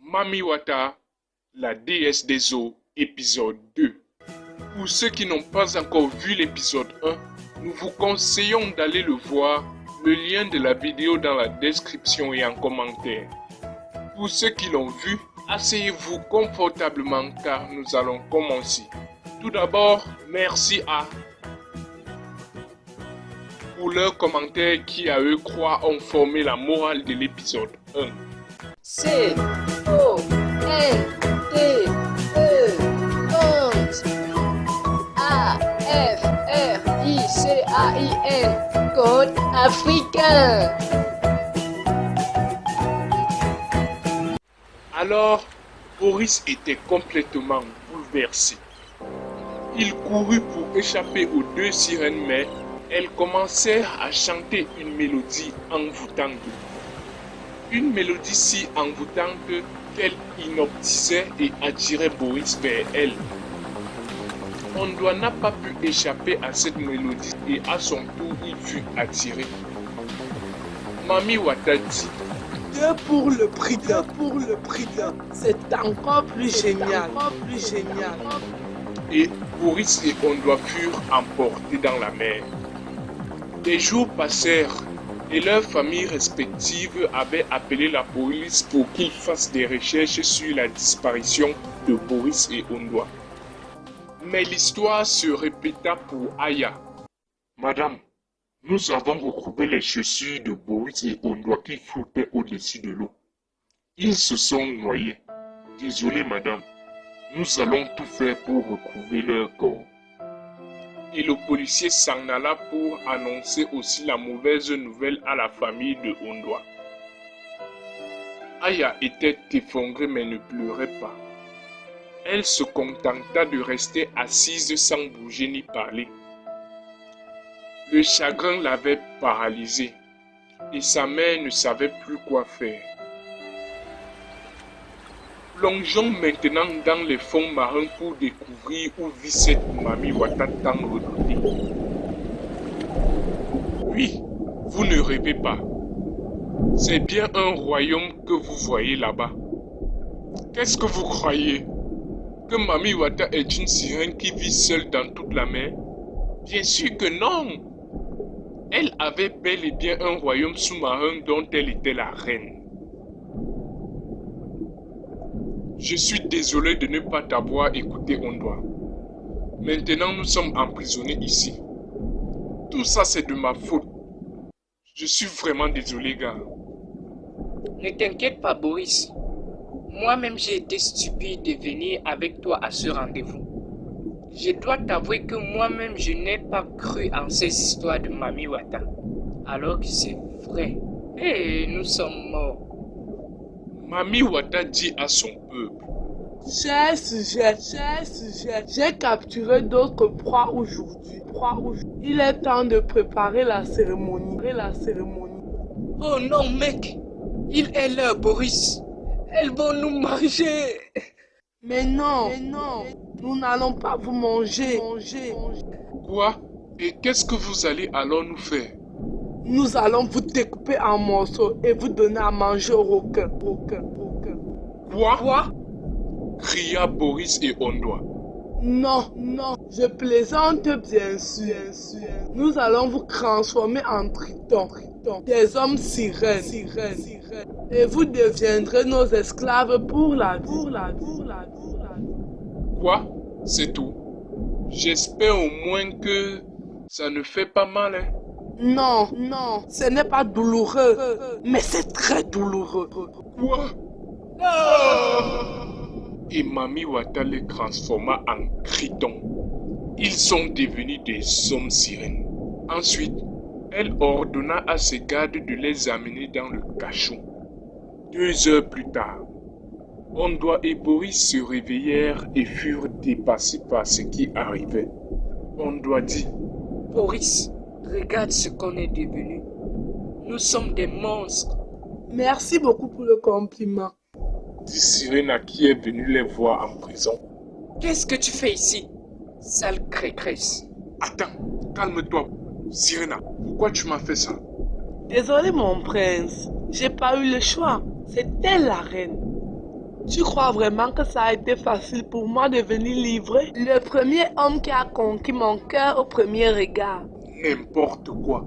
Mami Wata, la déesse des eaux, épisode 2. Pour ceux qui n'ont pas encore vu l'épisode 1, nous vous conseillons d'aller le voir, le lien de la vidéo dans la description et en commentaire. Pour ceux qui l'ont vu, asseyez-vous confortablement car nous allons commencer. Tout d'abord, merci pour leurs commentaires qui à eux croient ont formé la morale de l'épisode 1. C-O-N-T-E-N-A-F-R-I-C-A-I-N Code africain. Alors, Boris était complètement bouleversé. Il courut pour échapper aux deux sirènes, mais elles commencèrent à chanter une mélodie envoûtante. Une mélodie si envoûtante qu'elle hypnotisait et attirait Boris vers elle. Ondoa n'a pas pu échapper à cette mélodie et à son tour il fut attiré. Mami Wata dit: Deux pour le prix d'un, c'est encore plus génial, Et Boris et Ondoa furent emportés dans la mer. Des jours passèrent et leurs familles respectives avaient appelé la police pour qu'ils fassent des recherches sur la disparition de Boris et Ondoa. Mais l'histoire se répéta pour Aya. Madame, nous avons retrouvé les chaussures de Boris et Ondoa qui flottaient au-dessus de l'eau. Ils se sont noyés. Désolé, madame. Nous allons tout faire pour retrouver leur corps. Et le policier s'en alla pour annoncer aussi la mauvaise nouvelle à la famille de Ondoa. Aya était effondrée mais ne pleurait pas. Elle se contenta de rester assise sans bouger ni parler. Le chagrin l'avait paralysée et sa mère ne savait plus quoi faire. Plongeons maintenant dans les fonds marins pour découvrir où vit cette Mami Wata tant redoutée. Oui, vous ne rêvez pas. C'est bien un royaume que vous voyez là-bas. Qu'est-ce que vous croyez? Que Mami Wata est une sirène qui vit seule dans toute la mer? Bien sûr que non! Elle avait bel et bien un royaume sous-marin dont elle était la reine. Je suis désolé de ne pas t'avoir écouté, Ondoa. Maintenant, nous sommes emprisonnés ici. Tout ça, c'est de ma faute. Je suis vraiment désolé, gars. Ne t'inquiète pas, Boris. Moi-même, j'ai été stupide de venir avec toi à ce rendez-vous. Je dois t'avouer que moi-même, je n'ai pas cru en ces histoires de Mami Wata. Alors que c'est vrai. Et nous sommes morts. Mami Wata dit à son peuple: Cher sujet, j'ai capturé d'autres proies aujourd'hui. Il est temps de préparer la cérémonie. Oh non, mec! Il est l'heure, Boris! Elles vont nous manger! Mais non, nous n'allons pas vous manger. Quoi? Et qu'est-ce que vous allez alors nous faire? Nous allons vous découper en morceaux et vous donner à manger au requin. Quoi? Cria Boris et Ondoa. Non, je plaisante bien sûr. Nous allons vous transformer en tritons, des hommes sirènes. Et vous deviendrez nos esclaves pour la vie. Quoi? C'est tout? J'espère au moins que ça ne fait pas mal, hein? Non, ce n'est pas douloureux, mais c'est très douloureux. Quoi? Et Mami Wata les transforma en tritons. Ils sont devenus des hommes sirènes. Ensuite, elle ordonna à ses gardes de les amener dans le cachot. 2 heures plus tard, Ondoa et Boris se réveillèrent et furent dépassés par ce qui arrivait. Ondoa dit: Boris, regarde ce qu'on est devenu. Nous sommes des monstres. Merci beaucoup pour le compliment, dit Sirena qui est venue les voir en prison. Qu'est-ce que tu fais ici, sale crécresse? Attends, calme-toi, Sirena. Pourquoi tu m'as fait ça? Désolé mon prince, j'ai pas eu le choix. C'est elle la reine. Tu crois vraiment que ça a été facile pour moi de venir livrer le premier homme qui a conquis mon cœur au premier regard? N'importe quoi.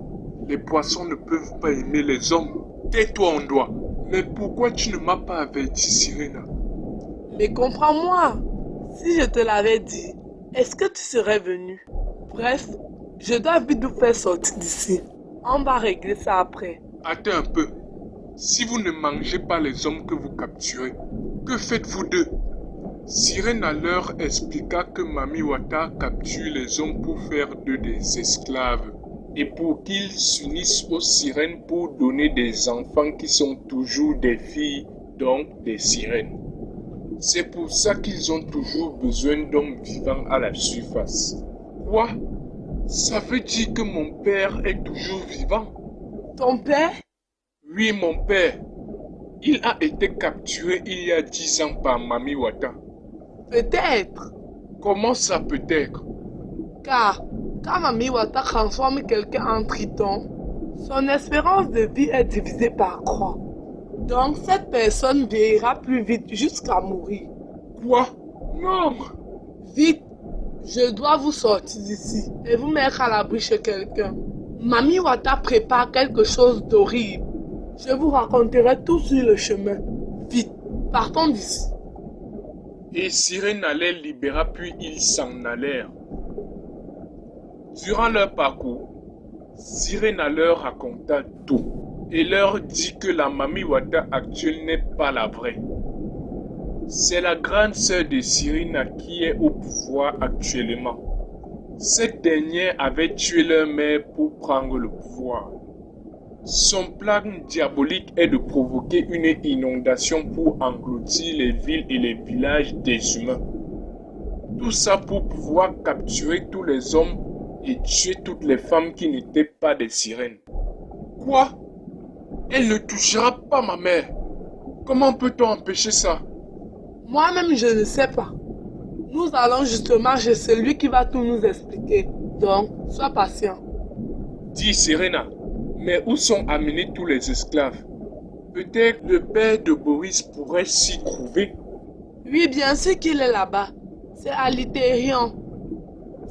Les poissons ne peuvent pas aimer les hommes. Tais-toi, on doit. Mais pourquoi tu ne m'as pas averti, Sirena? Mais comprends-moi. Si je te l'avais dit, est-ce que tu serais venu? Bref, je dois vite vous faire sortir d'ici. On va régler ça après. Attends un peu. Si vous ne mangez pas les hommes que vous capturez, que faites-vous d'eux? Sirena leur expliqua que Mami Wata capture les hommes pour faire d'eux des esclaves et pour qu'ils s'unissent aux sirènes pour donner des enfants qui sont toujours des filles, donc des sirènes. C'est pour ça qu'ils ont toujours besoin d'hommes vivants à la surface. Quoi? Ça veut dire que mon père est toujours vivant? Ton père? Oui, mon père. Il a été capturé il y a 10 ans par Mami Wata. Peut-être. Comment ça peut être? Car quand Mami Wata transforme quelqu'un en triton, son espérance de vie est divisée par 3. Donc cette personne vieillira plus vite jusqu'à mourir. Quoi? Non! Vite, je dois vous sortir d'ici et vous mettre à l'abri chez quelqu'un. Mami Wata prépare quelque chose d'horrible. Je vous raconterai tout sur le chemin. Vite, partons d'ici. Et Sirena les libéra puis ils s'en allèrent. Durant leur parcours, Sirena leur raconta tout et leur dit que la Mami Wata actuelle n'est pas la vraie. C'est la grande sœur de Sirena qui est au pouvoir actuellement. Cette dernière avait tué leur mère pour prendre le pouvoir. Son plan diabolique est de provoquer une inondation pour engloutir les villes et les villages des humains. Tout ça pour pouvoir capturer tous les hommes et tuer toutes les femmes qui n'étaient pas des sirènes. Quoi? Elle ne touchera pas ma mère. Comment peut-on empêcher ça? Moi-même, je ne sais pas. Nous allons justement chez celui qui va tout nous expliquer. Donc, sois patient. Dis Sirena, mais où sont amenés tous les esclaves? Peut-être le père de Boris pourrait s'y trouver. Oui, bien sûr qu'il est là-bas. C'est à Litérion.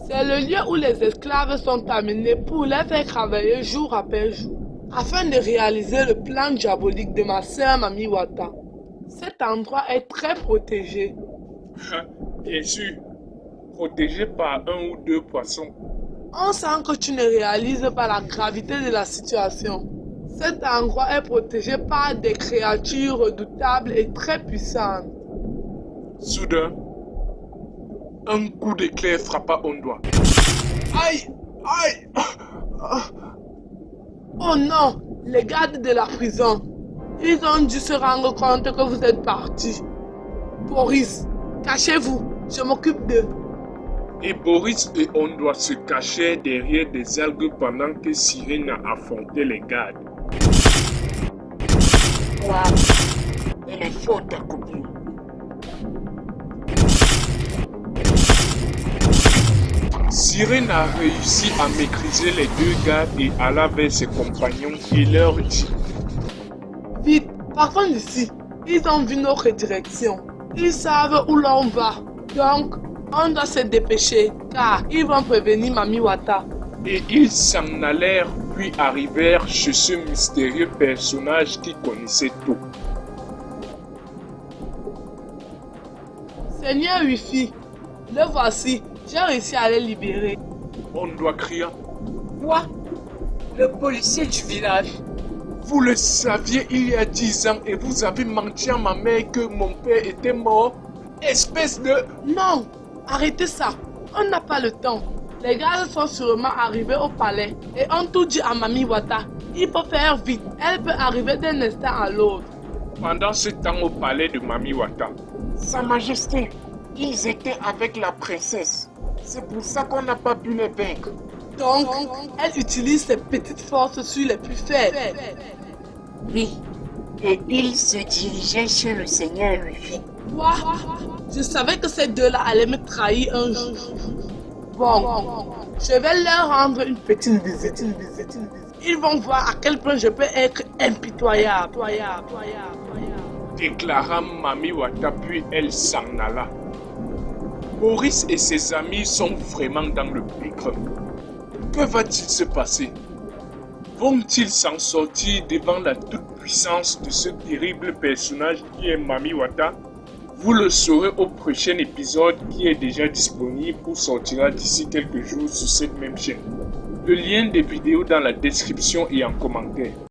C'est le lieu où les esclaves sont amenés pour les faire travailler jour après jour, afin de réaliser le plan diabolique de ma sœur Mami Wata. Cet endroit est très protégé. Bien sûr, protégé par 1 ou 2 poissons. On sent que tu ne réalises pas la gravité de la situation. Cet endroit est protégé par des créatures redoutables et très puissantes. Soudain, un coup d'éclair frappa Ondoa. Aïe! Aïe! Oh non, les gardes de la prison. Ils ont dû se rendre compte que vous êtes partis. Boris, cachez-vous, je m'occupe d'eux. Et Boris et Ondoa se cachaient derrière des algues pendant que Sirena affrontait les gardes. Quoi? Elle est forte à couper. Sirena réussit à maîtriser les 2 gardes et alla vers ses compagnons et leur dit: Vite, partons d'ici. Ils ont vu notre direction. Ils savent où l'on va. Donc, on doit se dépêcher car ils vont prévenir Mami Wata. Et ils s'en allèrent puis arrivèrent chez ce mystérieux personnage qui connaissait tout. Seigneur Wifi, le voici. J'ai réussi à les libérer. Ondoa cria: Quoi? Le policier du village? Vous le saviez il y a 10 ans et vous avez menti à ma mère que mon père était mort? Espèce de... Non, arrêtez ça. On n'a pas le temps. Les gardes sont sûrement arrivés au palais et ont tout dit à Mami Wata. Il faut faire vite. Elle peut arriver d'un instant à l'autre. Pendant ce temps au palais de Mami Wata, Sa Majesté, ils étaient avec la princesse. C'est pour ça qu'on n'a pas pu les vaincre. Donc, elle utilise ses petites forces sur les plus faibles. Oui. Et ils se dirigeaient chez le Seigneur Wifi. Quoi? Je savais que ces deux-là allaient me trahir un jour. Bon, je vais leur rendre une petite visite. Ils vont voir à quel point je peux être impitoyable. déclara Mami Wata, puis elle s'en alla. Boris et ses amis sont vraiment dans le pétrin. Que va-t-il se passer? Vont-ils s'en sortir devant la toute-puissance de ce terrible personnage qui est Mami Wata? Vous le saurez au prochain épisode qui est déjà disponible ou sortira d'ici quelques jours sur cette même chaîne. Le lien des vidéos dans la description et en commentaire.